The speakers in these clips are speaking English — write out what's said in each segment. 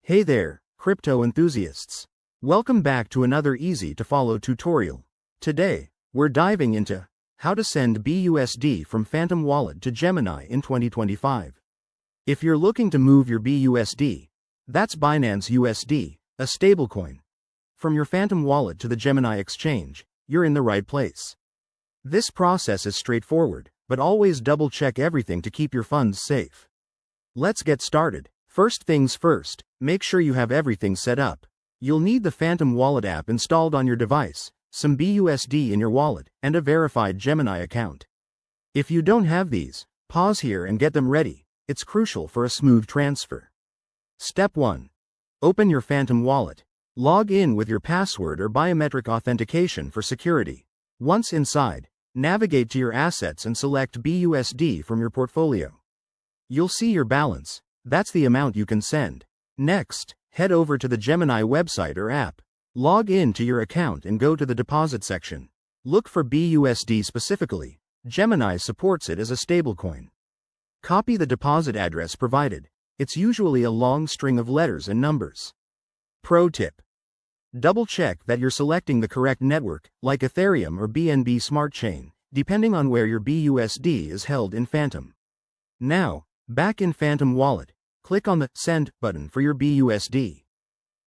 Hey there, crypto enthusiasts. Welcome back to another easy-to-follow tutorial. Today, we're diving into how to send BUSD from Phantom Wallet to Gemini in 2025. If you're looking to move your BUSD, that's Binance USD, a stablecoin, from your Phantom Wallet to the Gemini exchange, you're in the right place. This process is straightforward, but always double-check everything to keep your funds safe. Let's get started. First things first, make sure you have everything set up. You'll need the Phantom Wallet app installed on your device, some BUSD in your wallet, and a verified Gemini account. If you don't have these, pause here and get them ready. It's crucial for a smooth transfer. Step 1. Open your Phantom Wallet. Log in with your password or biometric authentication for security. Once inside, navigate to your assets and select BUSD from your portfolio. You'll see your balance. That's the amount you can send. Next, head over to the Gemini website or app. Log in to your account and go to the deposit section. Look for BUSD specifically. Gemini supports it as a stablecoin. Copy the deposit address provided. It's usually a long string of letters and numbers. Pro tip: double-check that you're selecting the correct network, like Ethereum or BNB Smart Chain, depending on where your BUSD is held in Phantom. Now, back in Phantom Wallet, click on the Send button for your BUSD.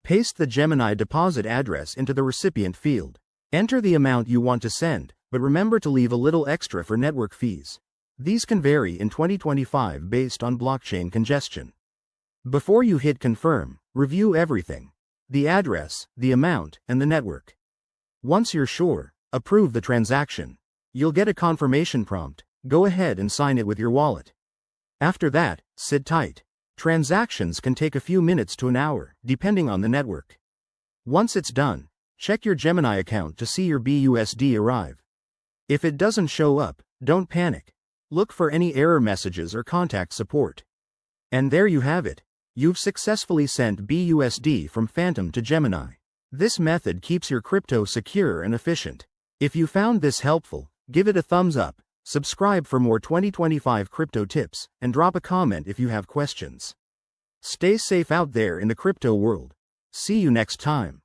Paste the Gemini deposit address into the recipient field. Enter the amount you want to send, but remember to leave a little extra for network fees. These can vary in 2025 based on blockchain congestion. Before you hit confirm, review everything: the address, the amount, and the network. Once you're sure, approve the transaction. You'll get a confirmation prompt. Go ahead and sign it with your wallet. After that, sit tight. Transactions can take a few minutes to an hour, depending on the network. Once it's done, check your Gemini account to see your BUSD arrive. If it doesn't show up, don't panic. Look for any error messages or contact support. And there you have it. You've successfully sent BUSD from Phantom to Gemini. This method keeps your crypto secure and efficient. If you found this helpful, give it a thumbs up. Subscribe for more 2025 crypto tips, and drop a comment if you have questions. Stay safe out there in the crypto world. See you next time.